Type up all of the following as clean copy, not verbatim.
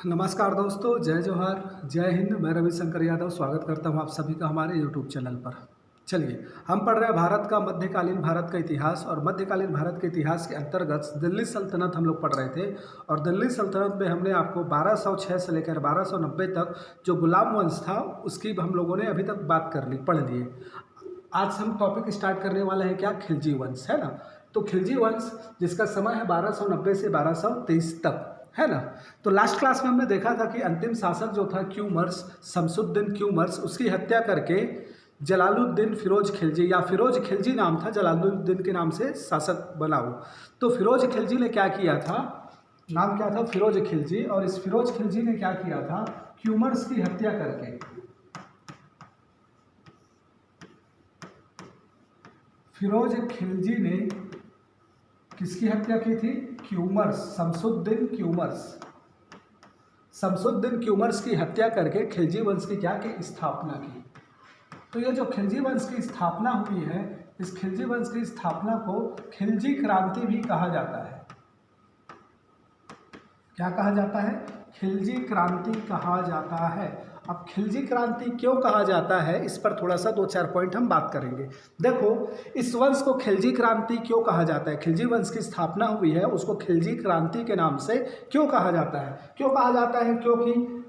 नमस्कार दोस्तों, जय जोहार, जय हिंद। मैं रविशंकर यादव स्वागत करता हूं आप सभी का हमारे यूट्यूब चैनल पर। चलिए, हम पढ़ रहे हैं भारत का मध्यकालीन भारत का इतिहास। और मध्यकालीन भारत के इतिहास के अंतर्गत दिल्ली सल्तनत हम लोग पढ़ रहे थे। और दिल्ली सल्तनत में हमने आपको 1206 से लेकर 1290 तक जो गुलाम वंश था उसकी हम लोगों ने अभी तक बात कर ली, पढ़ लिए। आज हम टॉपिक स्टार्ट करने वाले हैं क्या, खिलजी वंश, है ना। तो खिलजी वंश जिसका समय है 1290 से 1223 तक, है ना। तो लास्ट क्लास में हमने देखा था कि अंतिम शासक जो था क्यूमर्स, शमसुद्दीन क्यूमर्स, उसकी हत्या करके जलालुद्दीन फिरोज खिलजी, या फिरोज खिलजी नाम था, जलालुद्दीन के नाम से शासक बना वो। तो फिरोज खिलजी ने क्या किया था, नाम क्या था, फिरोज खिलजी। और इस फिरोज खिलजी ने क्या किया था, क्यूमर्स की हत्या करके, फिरोज खिलजी ने किसकी हत्या की थी, क्यूमर्स, शमसुद्दीन क्यूमर्स, शमसुद्दीन क्यूमर्स की हत्या करके खिलजी वंश की क्या की स्थापना की। तो ये जो खिलजी वंश की स्थापना हुई है, इस खिलजी वंश की स्थापना को खिलजी क्रांति भी कहा जाता है। क्या कहा जाता है, खिलजी क्रांति कहा जाता है। अब खिलजी क्रांति क्यों कहा जाता है, इस पर थोड़ा सा 2-4 पॉइंट हम बात करेंगे। देखो, इस वंश को खिलजी क्रांति क्यों कहा जाता है, खिलजी वंश की स्थापना हुई है उसको खिलजी क्रांति के नाम से क्यों कहा जाता है। क्यों कहा जाता है, क्योंकि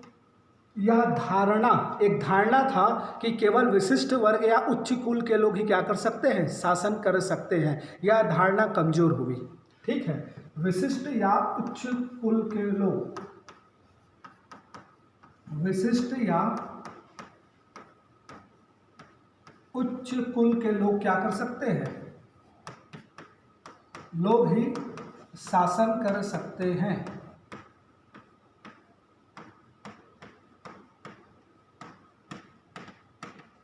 यह धारणा, एक धारणा था कि केवल विशिष्ट वर्ग या उच्च कुल के लोग ही क्या कर सकते हैं, शासन कर सकते हैं। यह धारणा कमजोर हुई, ठीक है। विशिष्ट या उच्च कुल के लोग, विशिष्ट या उच्च कुल के लोग क्या कर सकते हैं, लोग ही शासन कर सकते हैं।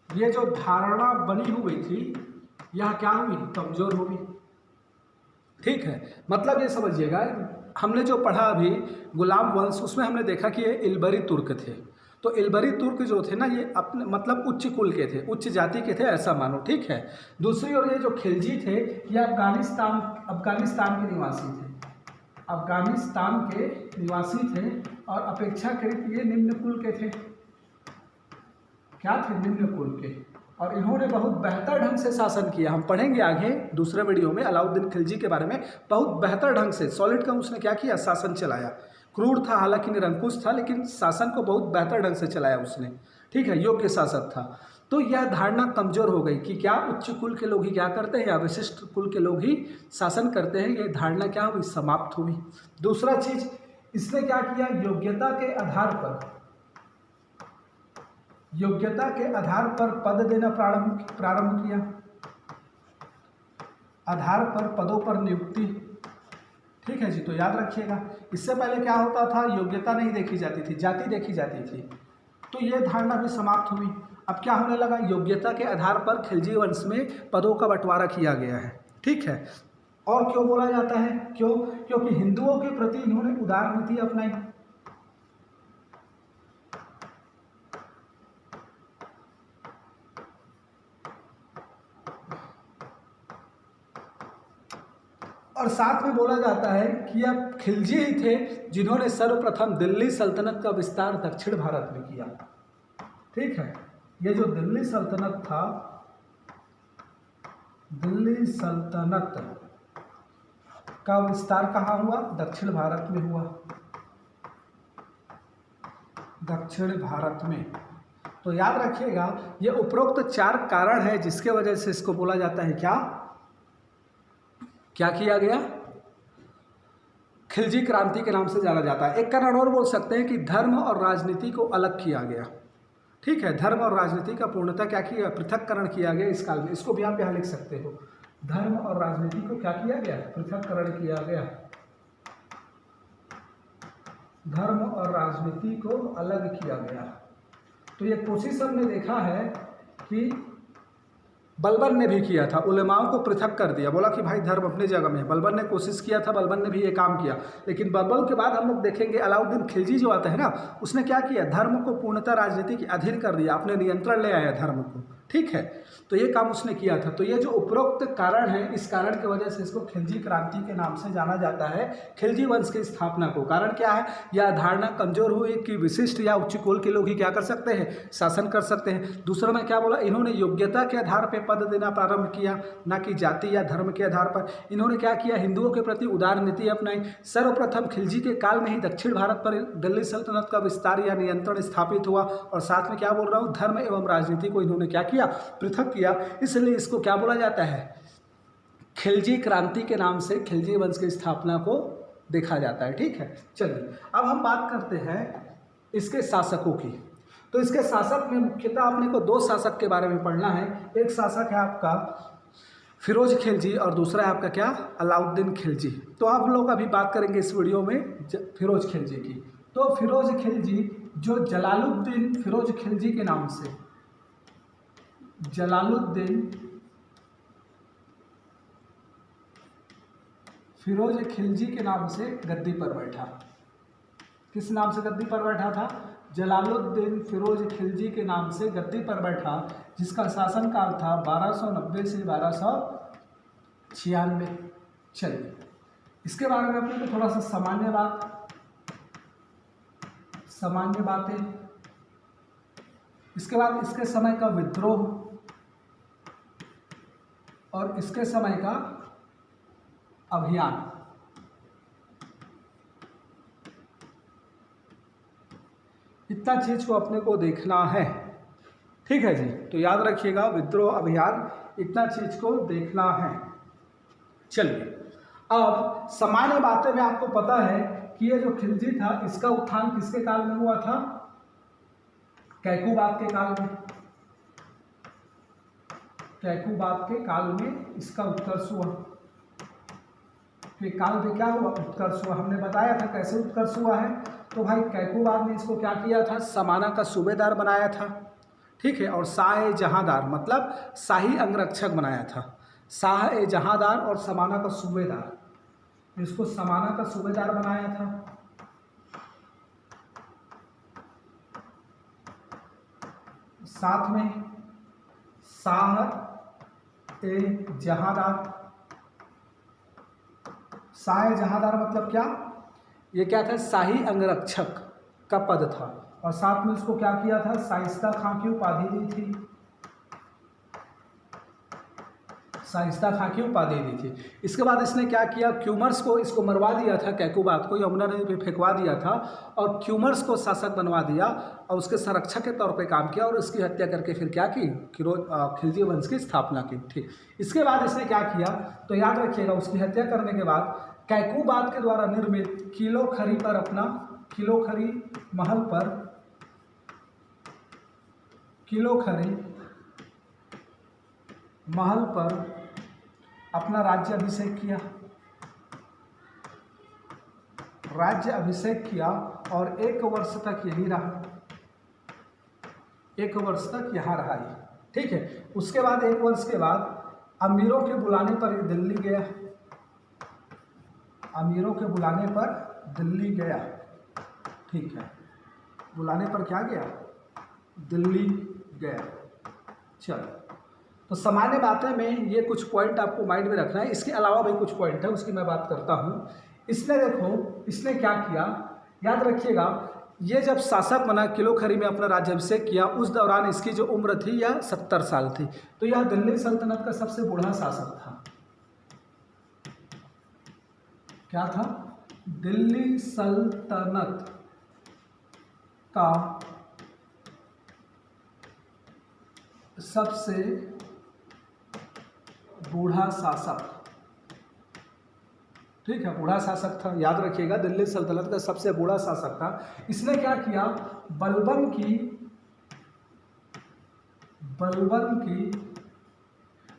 ये जो धारणा बनी हुई थी यह क्या हुई, कमजोर हो गई, ठीक है। मतलब ये समझिएगा, हमने जो पढ़ा अभी गुलाम वंश, उसमें हमने देखा कि ये इल्बरी तुर्क थे। तो इल्बरी तुर्क जो थे ना, ये अपने मतलब उच्च कुल के थे, उच्च जाति के थे, ऐसा मानो, ठीक है। दूसरी ओर ये जो खिलजी थे ये अफगानिस्तान के निवासी थे, अफगानिस्तान के निवासी थे। और अपेक्षाकृत ये निम्न कुल के थे, क्या थे, निम्न कुल के। और इन्होंने बहुत बेहतर ढंग से शासन किया। हम पढ़ेंगे आगे दूसरे वीडियो में अलाउद्दीन खिलजी के बारे में। बहुत बेहतर ढंग से, सॉलिड का उसने क्या किया, शासन चलाया। क्रूर था, हालांकि निरंकुश था, लेकिन शासन को बहुत बेहतर ढंग से चलाया उसने, ठीक है, योग्य शासक था। तो यह धारणा कमजोर हो गई कि क्या उच्च कुल के लोग ही क्या करते हैं या विशिष्ट कुल के लोग ही शासन करते हैं। यह धारणा क्या हुई, समाप्त हुई। दूसरा चीज, इसने क्या किया, योग्यता के आधार पर, योग्यता के आधार पर पद देना प्रारंभ किया, आधार पर पदों पर नियुक्ति, ठीक है जी। तो याद रखिएगा, इससे पहले क्या होता था, योग्यता नहीं देखी जाती थी, जाति देखी जाती थी। तो यह धारणा भी समाप्त हुई। अब क्या होने लगा, योग्यता के आधार पर खिलजी वंश में पदों का बंटवारा किया गया है, ठीक है। और क्यों बोला जाता है, क्यों, क्योंकि हिंदुओं के प्रति इन्होंने उदार नीति अपनाई। और साथ में बोला जाता है कि अब खिलजी ही थे जिन्होंने सर्वप्रथम दिल्ली सल्तनत का विस्तार दक्षिण भारत में किया, ठीक है। ये जो दिल्ली सल्तनत था, दिल्ली सल्तनत का विस्तार कहाँ हुआ, दक्षिण भारत में हुआ, दक्षिण भारत में। तो याद रखिएगा, ये उपरोक्त 4 कारण है जिसके वजह से इसको बोला जाता है क्या किया गया, खिलजी क्रांति के नाम से जाना जाता है। एक कारण और बोल सकते हैं कि धर्म और राजनीति को अलग किया गया, ठीक है। धर्म और राजनीति का पूर्णतः क्या किया, पृथक्करण किया गया इस काल में। इसको भी आप यहाँ लिख सकते हो, धर्म और राजनीति को क्या किया गया, पृथक्करण किया गया। धर्म और राजनीति को अलग किया गया। तो ये कोशिश हमने देखा है कि बलबन ने भी किया था, उलेमाओं को पृथक कर दिया, बोला कि भाई धर्म अपनी जगह में है। बलबन ने कोशिश किया था, बलबन ने भी ये काम किया। लेकिन बलबन के बाद हम लोग देखेंगे अलाउद्दीन खिलजी जो आता है ना, उसने क्या किया, धर्म को पूर्णतः राजनीति के अधीन कर दिया, अपने नियंत्रण ले आया धर्म को, ठीक है, तो ये काम उसने किया था। तो ये जो उपरोक्त कारण है, इस कारण की वजह से इसको खिलजी क्रांति के नाम से जाना जाता है, खिलजी वंश की स्थापना को। कारण क्या है, यह धारणा कमजोर हुई कि विशिष्ट या उच्च कुल के लोग ही क्या कर सकते हैं, शासन कर सकते हैं। दूसरा मैं क्या बोला, इन्होंने योग्यता के आधार पर पद देना प्रारंभ किया, ना कि जाति या धर्म के आधार पर। इन्होंने क्या किया, हिंदुओं के प्रति उदार नीति अपनाई। सर्वप्रथम खिलजी के काल में ही दक्षिण भारत पर दिल्ली सल्तनत का विस्तार या नियंत्रण स्थापित हुआ। और साथ में क्या बोल रहा हूँ, धर्म एवं राजनीति को इन्होंने क्या किया, पृथक किया। इसलिए इसको क्या बोला जाता है, खिलजी क्रांति के नाम से खिलजी वंश की स्थापना को देखा जाता है। ठीक है, चलिए अब हम बात करते हैं इसके शासकों की। तो इसके शासक में मुख्यतः आपने को दो शासक के बारे में पढ़ना है। एक शासक है आपका फिरोज खिलजी और दूसरा है आपका क्या, अलाउद्दीन खिलजी। तो आप लोग अभी बात करेंगे इस वीडियो में फिरोज खिलजी की। तो फिरोज खिलजी जो जलालुद्दीन फिरोज खिलजी के नाम से, जलालुद्दीन फिरोज खिलजी के नाम से गद्दी पर बैठा। किस नाम से गद्दी पर बैठा था, जलालुद्दीन फिरोज खिलजी के नाम से गद्दी पर बैठा, जिसका शासनकाल था 1290 से 1296। चलिए इसके बारे में अपने को थोड़ा सा सामान्य बातें। इसके बाद इसके समय का विद्रोह और इसके समय का अभियान। इतना चीज को अपने को देखना है। ठीक है जी, तो याद रखिएगा विद्रोह अभियान, इतना चीज को देखना है। चलिए अब सामान्य बातें में आपको पता है कि ये जो खिलजी था इसका उत्थान किसके काल में हुआ था, कैकूबाद के काल में। कैकूबाद के काल में इसका उत्कर्ष हुआ। फिर काल में क्या हुआ, उत्कर्ष हुआ। हमने बताया था कैसे उत्कर्ष हुआ है। तो भाई कैकूबाद ने इसको क्या किया था, समाना का सूबेदार बनाया था। ठीक है, और शाह ए जहांदार मतलब शाही अंगरक्षक बनाया था। शाह ए जहांदार और समाना का सूबेदार, इसको समाना का सूबेदार बनाया था। साथ में शाह ए जहांदार। शाह ए जहांदार मतलब क्या, ये क्या था, शाही अंगरक्षक का पद था। और साथ में इसको क्या किया था, शाइस्ता खां की उपाधि दी थी। शाइस्ता खां की उपाधि दी थी। इसके बाद इसने क्या किया, क्यूमर्स को इसको मरवा दिया था, कैकूबाद को यमुना नदी पे फेंकवा दिया था और क्यूमर्स को शासक बनवा दिया और उसके संरक्षक के तौर पे काम किया और उसकी हत्या करके फिर क्या की, खिलजी वंश की स्थापना की। ठीक, इसके बाद इसने क्या किया, तो याद रखिएगा उसकी हत्या करने के बाद कैकूबाद के द्वारा निर्मित किलोखरी पर अपना, किलोखरी महल पर, किलोखरी महल पर अपना राज्य अभिषेक किया। राज्य अभिषेक किया और 1 वर्ष तक यही रहा। 1 वर्ष तक यहाँ रहा ये। ठीक है, उसके बाद 1 वर्ष के बाद अमीरों के बुलाने पर दिल्ली गया। अमीरों के बुलाने पर दिल्ली गया। ठीक है, बुलाने पर क्या गया, दिल्ली गया। चलो, तो सामान्य बातें में ये कुछ पॉइंट आपको माइंड में रखना है। इसके अलावा भी कुछ पॉइंट है, उसकी मैं बात करता हूँ। इसने देखो इसने क्या किया, याद रखिएगा, ये जब शासक बना, किलोखरी में अपना राज्याभिषेक किया, उस दौरान इसकी जो उम्र थी यह 70 साल थी। तो यह दिल्ली सल्तनत का सबसे बूढ़ा शासक था। क्या था, दिल्ली सल्तनत का सबसे बूढ़ा शासक। ठीक है, बूढ़ा शासक था, याद रखिएगा दिल्ली सल्तनत का सबसे बूढ़ा शासक था। इसने क्या किया, बलबन की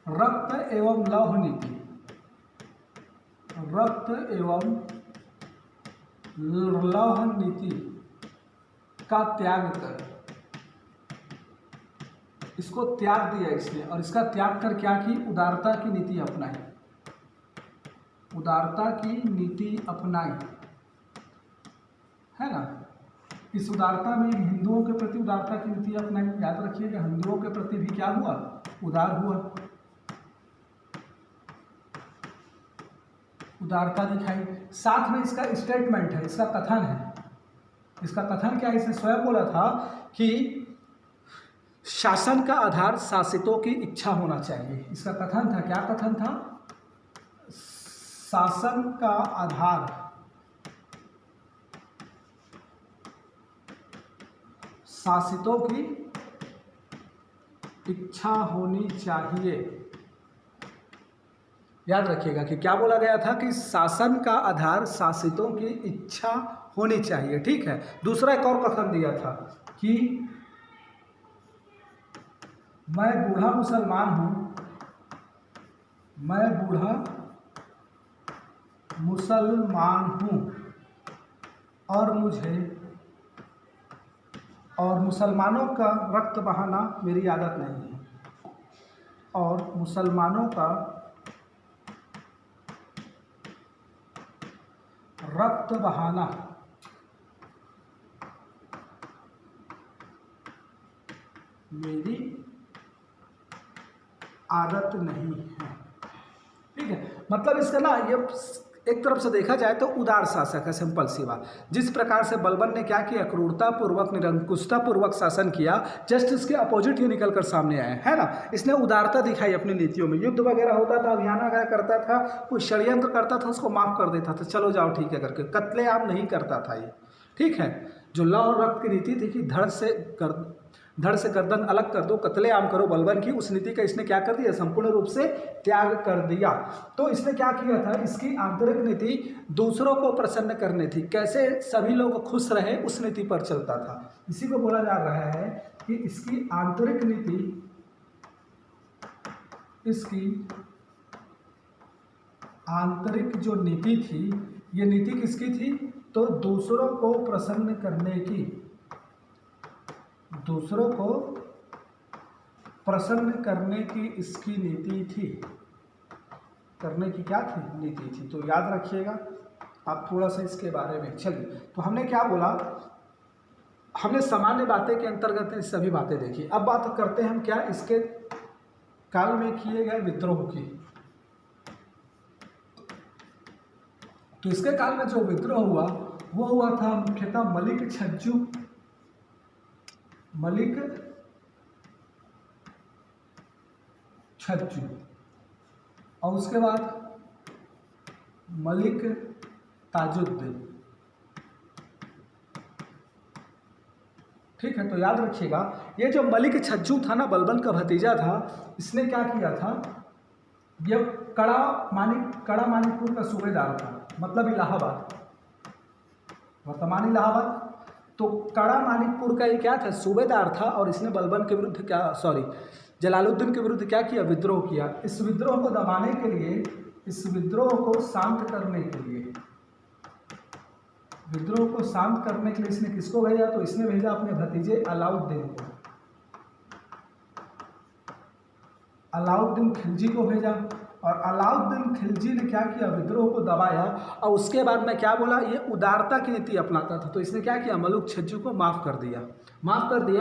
रक्त एवं लौह नीति, रक्त एवं लौह नीति का त्याग कर, इसको त्याग दिया इसने। और इसका त्याग कर क्या की, उदारता की नीति अपनाई। उदारता की नीति अपनाई, है ना। इस उदारता में हिंदुओं के प्रति उदारता की नीति अपनाई। याद रखिएगा, हिंदुओं के प्रति भी क्या हुआ, उदार हुआ, उदारता दिखाई। साथ में इसका स्टेटमेंट है, इसका कथन है। इसका कथन क्या है, इसने स्वयं बोला था कि शासन का आधार शासितों की इच्छा होना चाहिए। इसका कथन था, क्या कथन था, शासन का आधार शासितों की इच्छा होनी चाहिए। याद रखिएगा कि क्या बोला गया था कि शासन का आधार शासितों की इच्छा होनी चाहिए। ठीक है। दूसरा एक और कथन दिया था कि मैं बूढ़ा मुसलमान हूँ, मैं बूढ़ा मुसलमान हूँ और मुसलमानों का रक्त बहाना मेरी आदत नहीं है, और मुसलमानों का रक्त बहाना मेरी आदत नहीं है। ठीक है। मतलब इसका ना ये एक तरफ से देखा जाए तो उदार शासक है, सिंपल सी बात। जिस प्रकार से बलबन ने क्या किया, क्रूरतापूर्वक निरंकुशतापूर्वक शासन किया, जस्ट इसके अपोजिट ही निकल कर सामने आए, है ना। इसने उदारता दिखाई अपनी नीतियों में। युद्ध वगैरह होता था, अभियान वगैरह करता था, कोई षड्यंत्र करता था, उसको माफ कर देता था, चलो जाओ ठीक है करके। कत्लेआम नहीं करता था ये। ठीक है। जो लौ और रक्त की नीति थी कि धड़ से गर्दन अलग कर दो, कत्लेआम करो बलबन की, उस नीति का इसने क्या कर दिया, संपूर्ण रूप से त्याग कर दिया। तो इसने क्या किया था, इसकी आंतरिक नीति दूसरों को प्रसन्न करनी थी, कैसे सभी लोग खुश रहे, उस नीति पर चलता था। इसी को बोला जा रहा है कि इसकी आंतरिक नीति, इसकी आंतरिक जो नीति थी, ये नीति किसकी थी, तो दूसरों को प्रसन्न करने की, दूसरों को प्रसन्न करने की इसकी नीति थी, करने की क्या थी, नीति थी। तो याद रखिएगा आप थोड़ा सा इसके बारे में। चलिए, तो हमने क्या बोला, हमने सामान्य बातें के अंतर्गत सभी बातें देखी। अब बात करते हैं हम क्या, इसके काल में किए गए विद्रोह की। तो इसके काल में जो विद्रोह हुआ वो हुआ था मुख्यतः मलिक छज्जू, और उसके बाद मलिक ताजुद्दीन। ठीक है। तो याद रखिएगा, ये जो मलिक छज्जू था ना, बलबन का भतीजा था, इसने क्या किया था, ये कड़ा मानिकपुर का सूबेदार था, मतलब इलाहाबाद, वर्तमान इलाहाबाद। तो कड़ा मानिकपुर का ये क्या था, सूबेदार था, और इसने बलबन के विरुद्ध जलालुद्दीन के विरुद्ध क्या किया, विद्रोह किया। इस विद्रोह को दबाने के लिए, इस विद्रोह को शांत करने के लिए, विद्रोह को शांत करने के लिए इसने किसको भेजा, तो इसने भेजा अपने भतीजे अलाउद्दीन को, अलाउद्दीन खिलजी को भेजा। और अलाउद्दीन खिलजी ने क्या किया, विद्रोह को दबाया, और उसके बाद में क्या बोला, ये उदारता की नीति अपनाता था। तो इसने क्या किया, मलिक छज्जू को माफ़ कर दिया,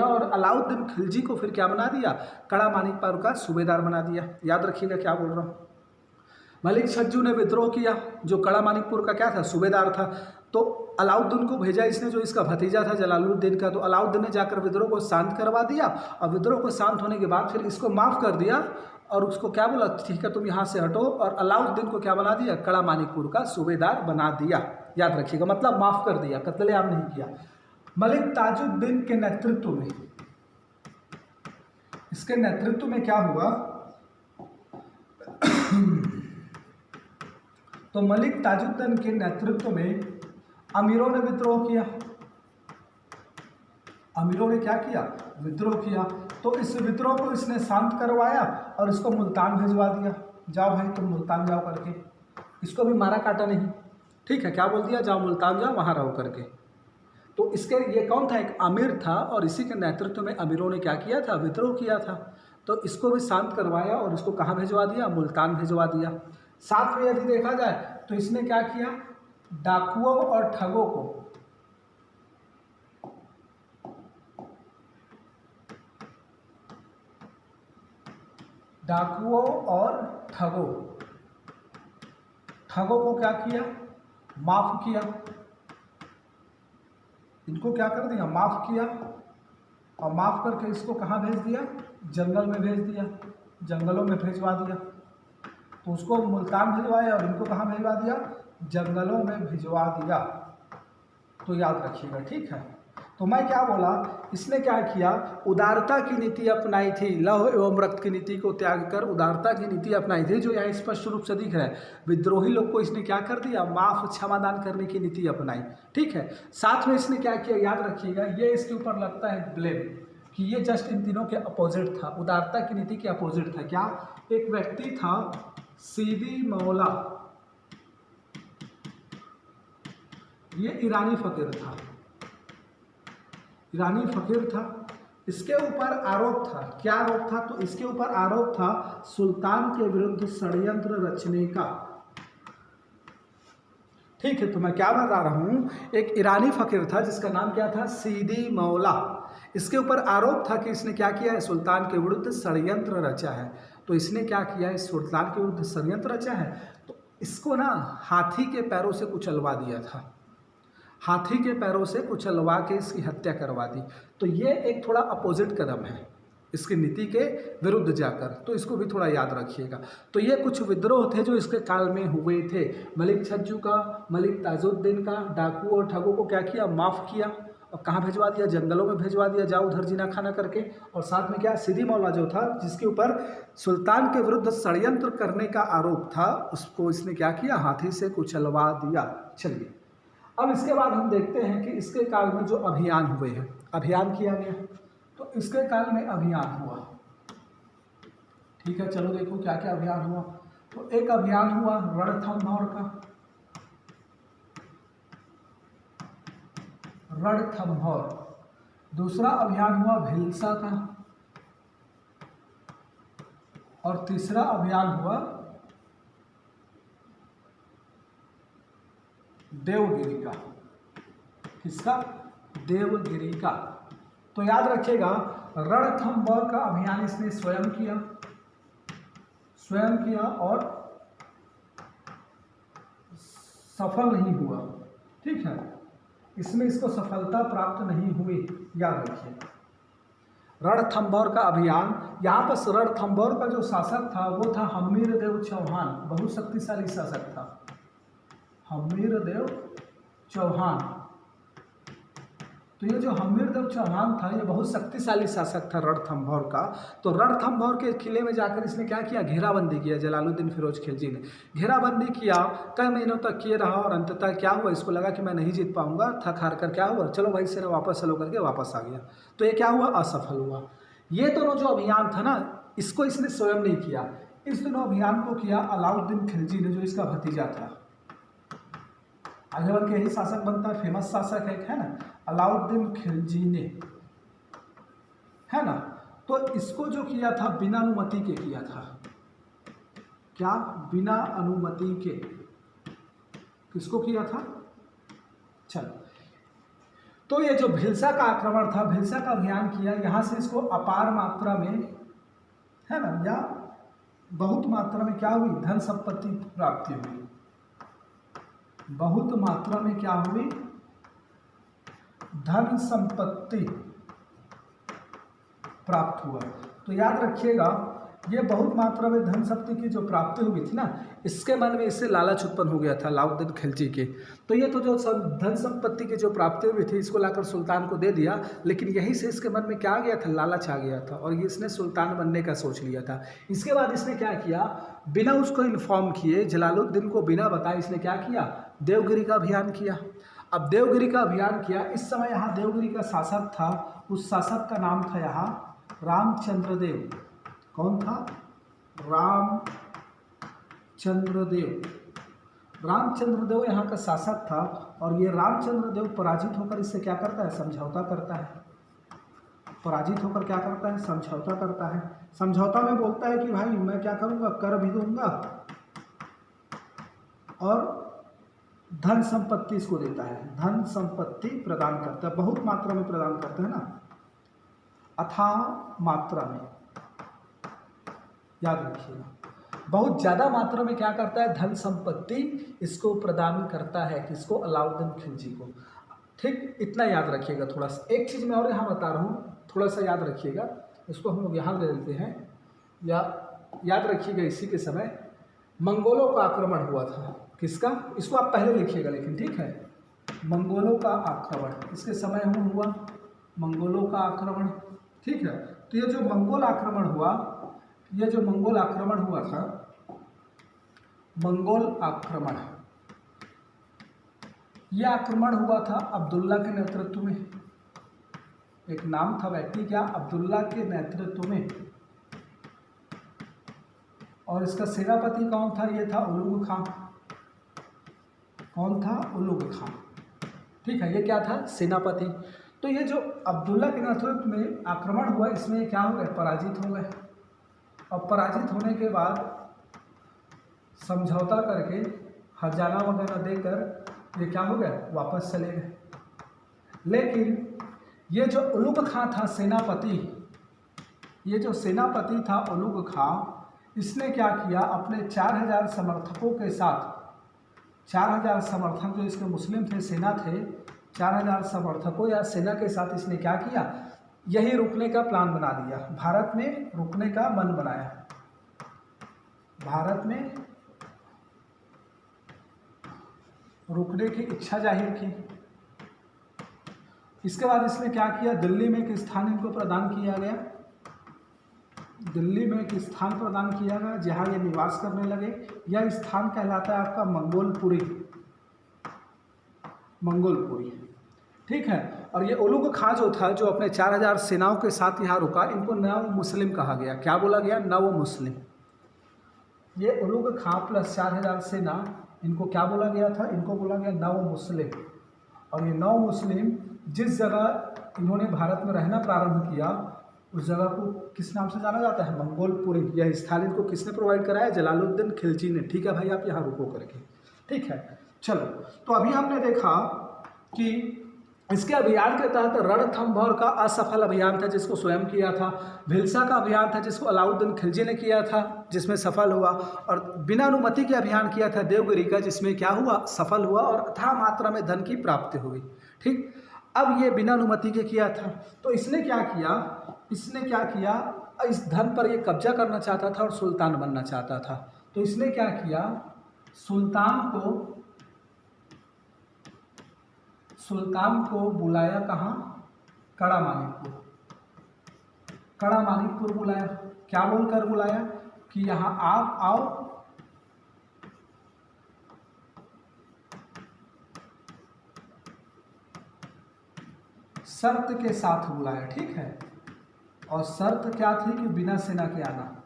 और अलाउद्दीन खिलजी को फिर क्या बना दिया, कड़ा मानिकपुर का सूबेदार बना दिया। याद रखिएगा क्या बोल रहा हूँ। मलिक छज्जू ने विद्रोह किया, जो कड़ा मानिकपुर का क्या था, सूबेदार था। तो अलाउद्दीन को भेजा इसने, जो इसका भतीजा था जलालुद्दीन का। तो अलाउद्दीन ने जाकर विद्रोह को शांत करवा दिया, और विद्रोह को शांत होने के बाद फिर इसको माफ़ कर दिया, और उसको क्या बोला, ठीक है तुम यहाँ से हटो, और अलाउद्दीन को क्या बना दिया, कड़ा मानिकपुर का सूबेदार बना दिया। याद रखिएगा, मतलब माफ़ कर दिया, कत्लेआम नहीं किया। मलिक ताजुद्दीन के नेतृत्व में, इसके नेतृत्व में क्या हुआ, तो मलिक ताजुद्दीन के नेतृत्व में अमीरों ने विद्रोह किया। अमीरों ने क्या किया, विद्रोह किया। तो इस विद्रोह को इसने शांत करवाया और इसको मुल्तान भिजवा दिया, जाओ भाई तुम मुल्तान जाओ करके। इसको भी मारा काटा नहीं, ठीक है, क्या बोल दिया, जाओ मुल्तान जाओ, वहाँ रहो करके। तो इसके ये कौन था, एक अमीर था, और इसी के नेतृत्व में अमीरों ने क्या किया था, विद्रोह किया था। तो इसको भी शांत करवाया और इसको कहाँ भिजवा दिया, मुल्तान भिजवा दिया। साथ में यदि देखा जाए तो इसने क्या किया, डाकुओं और ठगों को डाकुओं और ठगों को क्या किया, माफ किया। इनको क्या कर दिया, माफ किया। और माफ करके इसको कहाँ भेज दिया, जंगल में भेज दिया, जंगलों में भेजवा दिया। तो उसको मुल्तान भिजवाया और इनको कहाँ भिजवा दिया, जंगलों में भिजवा दिया। तो याद रखिएगा, ठीक है। तो मैं क्या बोला, इसने क्या किया, उदारता की नीति अपनाई थी। लौह एवं रक्त की नीति को त्याग कर उदारता की नीति अपनाई थी, जो यहाँ स्पष्ट रूप से दिख रहा है। विद्रोही लोग को इसने क्या कर दिया, माफ क्षमादान करने की नीति अपनाई, ठीक है। साथ में इसने क्या किया, याद रखिएगा, ये इसके ऊपर लगता है ब्लेम कि ये जस्ट इन तीनों के अपोजिट था, उदारता की नीति के अपोजिट था। क्या, एक व्यक्ति था सीदी मौला, ये ईरानी फकीर था, ईरानी फकीर था। इसके ऊपर आरोप था, क्या आरोप था, तो इसके ऊपर आरोप था सुल्तान के विरुद्ध षड्यंत्र रचने का, ठीक है। तो मैं क्या बता रहा हूँ, एक ईरानी फकीर था जिसका नाम क्या था, सीदी मौला। इसके ऊपर आरोप था कि इसने क्या किया है, सुल्तान के विरुद्ध षड्यंत्र रचा है। तो इसने क्या किया है, सुल्तान के विरुद्ध षड्यंत्र रचा है, तो इसको ना हाथी के पैरों से कुचलवा दिया था, हाथी के पैरों से कुचलवा के इसकी हत्या करवा दी। तो ये एक थोड़ा अपोजिट कदम है इसकी नीति के विरुद्ध जाकर, तो इसको भी थोड़ा याद रखिएगा। तो ये कुछ विद्रोह थे जो इसके काल में हुए थे। मलिक छज्जू का, मलिक ताजुद्दीन का, डाकू और ठगों को क्या किया, माफ़ किया और कहाँ भिजवा दिया, जंगलों में भिजवा दिया, जाओ उधर जीना खाना करके। और साथ में क्या, सीदी मौला जो था जिसके ऊपर सुल्तान के विरुद्ध षड्यंत्र करने का आरोप था, उसको इसने क्या किया, हाथी से कुचलवा दिया। चलिए अब इसके बाद हम देखते हैं कि इसके काल में जो अभियान हुए हैं, अभियान किया गया, तो इसके काल में अभियान हुआ, ठीक है। चलो देखो क्या क्या अभियान हुआ। तो एक अभियान हुआ रणथंभौर का, रणथंभौर। दूसरा अभियान हुआ भिलसा का, और तीसरा अभियान हुआ देवगिरी का। किसका, देवगिरी का। तो याद रखिएगा, रणथंभौर का अभियान इसने स्वयं किया और सफल नहीं हुआ, ठीक है। इसमें इसको सफलता प्राप्त नहीं हुई, याद रखिए। रणथंभौर का अभियान, यहाँ पर रणथंभौर का जो शासक था वो था हम्मीरदेव चौहान, बहुत शक्तिशाली शासक था, हम्मीरदेव चौहान। तो ये जो हम्मीरदेव चौहान था, ये बहुत शक्तिशाली शासक था रणथंभौर का। तो रणथंभौर के किले में जाकर इसने क्या किया, घेराबंदी किया। जलालुद्दीन फिरोज खिलजी ने घेराबंदी किया, कई महीनों तक किए रहा, और अंततः क्या हुआ, इसको लगा कि मैं नहीं जीत पाऊंगा, थक हार कर क्या हुआ, चलो भाई सेना वापस चलो करके वापस आ गया। तो ये क्या हुआ, असफल हुआ। ये दोनों जो अभियान था ना, इसको इसने स्वयं नहीं किया, इस दोनों अभियान को किया अलाउद्दीन खिलजी ने, जो इसका भतीजा था। आगे बढ़ के यही शासक बनता है, फेमस शासक है ना, अलाउद्दीन खिलजी ने, है ना। तो इसको जो किया था बिना अनुमति के किया था, क्या, बिना अनुमति के। किसको किया था, चलो। तो ये जो भिलसा का आक्रमण था, भिलसा का अभियान किया, यहाँ से इसको अपार मात्रा में, है ना, या बहुत मात्रा में क्या हुई, धन संपत्ति प्राप्ति हुई, बहुत मात्रा में क्या हुई, धन संपत्ति प्राप्त हुआ। तो याद रखिएगा, ये बहुत मात्रा में धन संपत्ति की जो प्राप्ति हुई थी ना, इसके मन में इससे लालच उत्पन्न हो गया था अलाउद्दीन खिलजी के। तो ये तो जो धन संपत्ति की जो प्राप्ति हुई थी, इसको लाकर सुल्तान को दे दिया, लेकिन यहीं से इसके मन में क्या आ गया था, लालच आ गया था, और ये इसने सुल्तान बनने का सोच लिया था। इसके बाद इसने क्या किया, बिना उसको इन्फॉर्म किए, जलालुद्दीन को बिना बताए, इसने क्या किया, देवगिरी का अभियान किया। अब देवगिरी का अभियान किया, इस समय यहाँ देवगिरी का शासक था, उस शासक का नाम था यहाँ रामचंद्र देव। कौन था, रामचंद्र देव। रामचंद्र देव यहाँ का शासक था, और ये रामचंद्र देव पराजित होकर इससे क्या करता है, समझौता करता है। पराजित होकर क्या करता है, समझौता करता है। समझौता में बोलता है कि भाई मैं क्या करूँगा, कर भी दूंगा और धन संपत्ति इसको देता है, धन संपत्ति प्रदान करता है, बहुत मात्रा में प्रदान करता है ना, अथाह मात्रा में। याद रखिएगा। बहुत ज़्यादा मात्रा में क्या करता है, धन संपत्ति इसको प्रदान करता है, किसको, अलाउद्दीन खिलजी को। ठीक, इतना याद रखिएगा। थोड़ा सा एक चीज़ मैं और यहाँ बता रहा हूँ, थोड़ा सा याद रखिएगा। इसको हम लोग यहाँ ले लेते हैं, या याद रखिएगा। इसी के समय मंगोलों का आक्रमण हुआ था, किसका, इसको आप पहले लिखिएगा लेकिन, ठीक है। मंगोलों का आक्रमण इसके समय हुआ, मंगोलों का आक्रमण, ठीक है। तो ये जो मंगोल आक्रमण हुआ, ये जो मंगोल आक्रमण हुआ था, मंगोल आक्रमण, यह आक्रमण हुआ था अब्दुल्ला के नेतृत्व में। एक नाम था व्यक्ति क्या, अब्दुल्ला के नेतृत्व में, और इसका सेनापति कौन था, ये था उलुग खां। कौन था, उलुग खां, ठीक है। ये क्या था, सेनापति। तो ये जो अब्दुल्ला के नेतृत्व में आक्रमण हुआ, इसमें क्या हो गए, पराजित हो गए। और पराजित होने के बाद समझौता करके हर्जाना वगैरह देकर ये क्या हो गया, वापस चले गए। लेकिन ये जो उलुग खां था सेनापति, ये जो सेनापति था उलुग खां, इसने क्या किया, अपने 4000 समर्थकों के साथ, 4000 समर्थक जो इसके मुस्लिम थे, सेना थे, 4000 समर्थकों या सेना के साथ इसने क्या किया, यही रुकने का प्लान बना दिया, भारत में रुकने का मन बनाया, भारत में रुकने की इच्छा जाहिर की। इसके बाद इसने क्या किया, दिल्ली में एक स्थान इनको प्रदान किया गया, दिल्ली में एक स्थान प्रदान किया गया जहां ये निवास करने लगे। यह स्थान कहलाता है आपका मंगोलपुरी, मंगोलपुरी, ठीक है। और ये उलुग खां जो था, जो अपने 4000 सेनाओं के साथ यहाँ रुका, इनको नव मुस्लिम कहा गया। क्या बोला गया, नव मुस्लिम। ये उलुग खां प्लस 4000 सेना, इनको क्या बोला गया था, इनको बोला गया नव मुस्लिम। और ये नव मुस्लिम जिस जगह इन्होंने भारत में रहना प्रारंभ किया, उस जगह को किस नाम से जाना जाता है, मंगोलपुरी। यह स्थान इनको किसने प्रोवाइड कराया, जलालुद्दीन खिलजी ने। ठीक है भाई, आप यहाँ रुको करके, ठीक है। चलो, तो अभी हमने देखा कि इसके अभियान के तहत रणथंभौर का असफल अभियान था, जिसको स्वयं किया था। भिलसा का अभियान था, जिसको अलाउद्दीन खिलजी ने किया था, जिसमें सफल हुआ। और बिना अनुमति के अभियान किया था देवगिरी का, जिसमें क्या हुआ, सफल हुआ और अथाह मात्रा में धन की प्राप्ति हुई। ठीक, अब ये बिना अनुमति के किया था, तो इसने क्या किया, इस धन पर ये कब्जा करना चाहता था और सुल्तान बनना चाहता था। तो इसने क्या किया, सुल्तान को बुलाया कहाँ, कड़ा मानिकपुर बुलाया। क्या बोलकर बुलाया कि यहाँ आप आओ, शर्त के साथ बुलाया, ठीक है। और शर्त क्या थी कि बिना सेना के आना,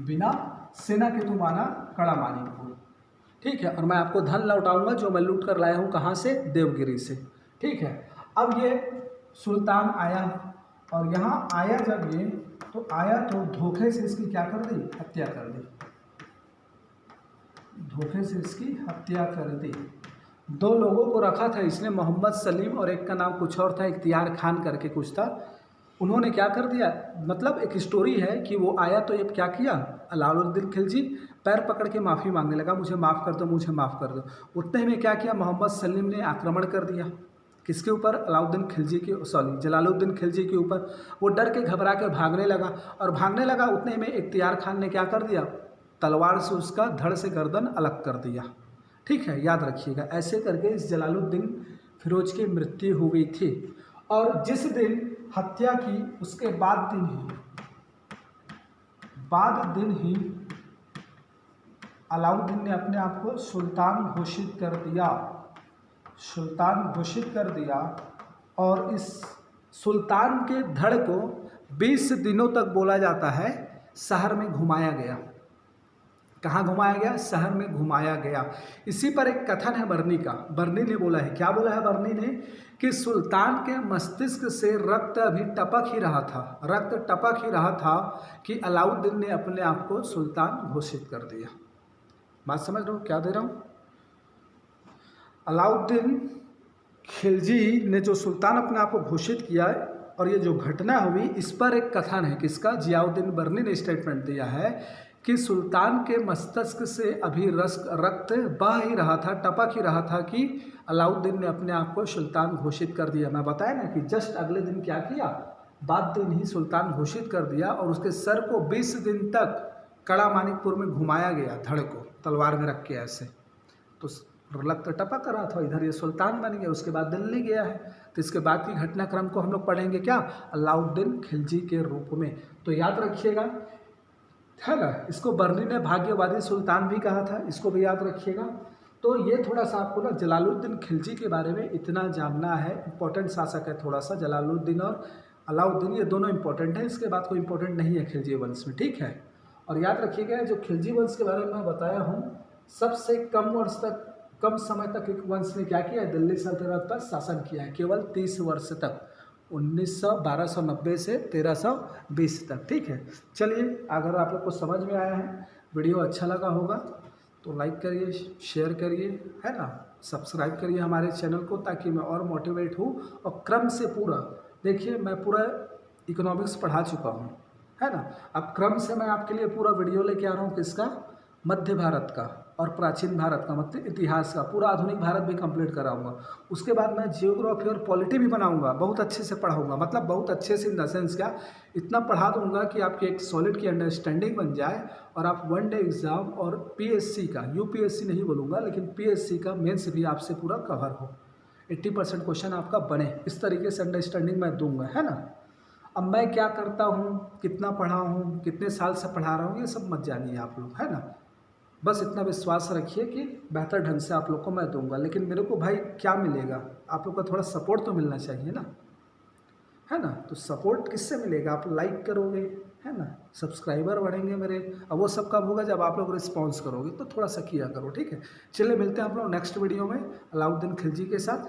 बिना सेना के तुम आना कड़ा मानिकपुर, ठीक है। और मैं आपको धन लौटाऊंगा जो मैं लूट कर लाया हूँ, कहाँ से, देवगिरी से, ठीक है। अब ये सुल्तान आया, और यहाँ आया जब ये, तो आया तो धोखे से इसकी क्या कर दी, हत्या कर दी, धोखे से इसकी हत्या कर दी। 2 लोगों को रखा था इसने, मोहम्मद सलीम और एक का नाम कुछ और था, इख्तियार खान करके कुछ था। उन्होंने क्या कर दिया, मतलब एक स्टोरी है कि वो आया तो ये क्या किया, अलाउद्दीन खिलजी पैर पकड़ के माफ़ी मांगने लगा, मुझे माफ़ कर दो, मुझे माफ़ कर दो। उतने में क्या किया, मोहम्मद सलीम ने आक्रमण कर दिया, किसके ऊपर, जलालुद्दीन खिलजी के ऊपर। वो डर के घबरा के भागने लगा, और भागने लगा उतने में इख्तियार खान ने क्या कर दिया, तलवार से उसका धड़ से गर्दन अलग कर दिया, ठीक है। याद रखिएगा, ऐसे करके इस जलालुद्दीन फिरोज की मृत्यु हो गई थी। और जिस दिन हत्या की, उसके बाद दिन ही अलाउद्दीन ने अपने आप को सुल्तान घोषित कर दिया। और इस सुल्तान के धड़ को 20 दिनों तक बोला जाता है शहर में घुमाया गया। कहाँ घुमाया गया, शहर में घुमाया गया। इसी पर एक कथन है बर्नी का, बर्नी ने बोला है, क्या बोला है बर्नी ने, कि सुल्तान के मस्तिष्क से रक्त अभी टपक ही रहा था कि अलाउद्दीन ने अपने आप को सुल्तान घोषित कर दिया। बात समझ रहे हो क्या दे रहा हूँ। अलाउद्दीन खिलजी ने जो सुल्तान अपने आप को घोषित किया, और ये जो घटना हुई इस पर एक कथन है किसका, जियाउद्दीन बर्नी ने स्टेटमेंट दिया है कि सुल्तान के मस्तिष्क से अभी रक्त बह ही रहा था, टपक ही रहा था कि अलाउद्दीन ने अपने आप को सुल्तान घोषित कर दिया। मैं बताया ना कि जस्ट अगले दिन क्या किया, बाद दिन ही सुल्तान घोषित कर दिया और उसके सर को 20 दिन तक कड़ा मानिकपुर में घुमाया गया, धड़ को तलवार में रख के ऐसे, तो रक्त टपक रहा था, इधर ये सुल्तान बन गया। उसके बाद दिल्ली गया है, तो इसके बाद की घटनाक्रम को हम लोग पढ़ेंगे क्या, अलाउद्दीन खिलजी के रूप में। तो याद रखिएगा, है ना, इसको बर्नी ने भाग्यवादी सुल्तान भी कहा था, इसको भी याद रखिएगा। तो ये थोड़ा सा आपको ना जलालुद्दीन खिलजी के बारे में इतना जानना है, इंपॉर्टेंट शासक है थोड़ा सा, जलालुद्दीन और अलाउद्दीन ये दोनों इंपॉर्टेंट है, इसके बाद कोई इंपॉर्टेंट नहीं है खिलजी वंश में, ठीक है। और याद रखिएगा जो खिलजी वंश के बारे में मैं बताया हूँ, सबसे कम वर्ष तक, कम समय तक एक वंश ने क्या किया है, दिल्ली सल्तनत पर शासन किया है, केवल 30 वर्ष तक, 1290 से 1320 तक, ठीक है। चलिए, अगर आप लोग को समझ में आया है, वीडियो अच्छा लगा होगा तो लाइक करिए, शेयर करिए, है ना, सब्सक्राइब करिए हमारे चैनल को, ताकि मैं और मोटिवेट हूँ। और क्रम से पूरा देखिए, मैं पूरा इकोनॉमिक्स पढ़ा चुका हूँ, है ना। अब क्रम से मैं आपके लिए पूरा वीडियो लेके आ रहा हूँ, किसका, मध्य भारत का और प्राचीन भारत का, मतलब इतिहास का, पूरा आधुनिक भारत भी कंप्लीट कराऊंगा। उसके बाद मैं जियोग्राफी और पॉलिटी भी बनाऊंगा, बहुत अच्छे से पढ़ाऊंगा, मतलब बहुत अच्छे से इन द सेंस क्या, इतना पढ़ा दूंगा कि आपकी एक सॉलिड की अंडरस्टैंडिंग बन जाए और आप वन डे एग्ज़ाम और पीएससी का, यूपीएससी नहीं बोलूँगा लेकिन पीएससी का मेंस भी आपसे पूरा कवर हो, 80% क्वेश्चन आपका बने, इस तरीके से अंडरस्टैंडिंग मैं दूंगा, है ना। अब मैं क्या करता हूँ, कितना पढ़ा हूँ, कितने साल से पढ़ा रहा हूँ, ये सब मत जानिए आप लोग, है ना। बस इतना विश्वास रखिए कि बेहतर ढंग से आप लोग को मैं दूंगा, लेकिन मेरे को भाई क्या मिलेगा, आप लोग का थोड़ा सपोर्ट तो मिलना चाहिए ना, है ना। तो सपोर्ट किससे मिलेगा, आप लाइक करोगे, है ना, सब्सक्राइबर बढ़ेंगे मेरे, अब वो सब कब होगा, जब आप लोग रिस्पॉन्स करोगे, तो थोड़ा सा किया करो, ठीक है। चलिए, मिलते हैं आप लोग नेक्स्ट वीडियो में अलाउद्दीन खिलजी के साथ।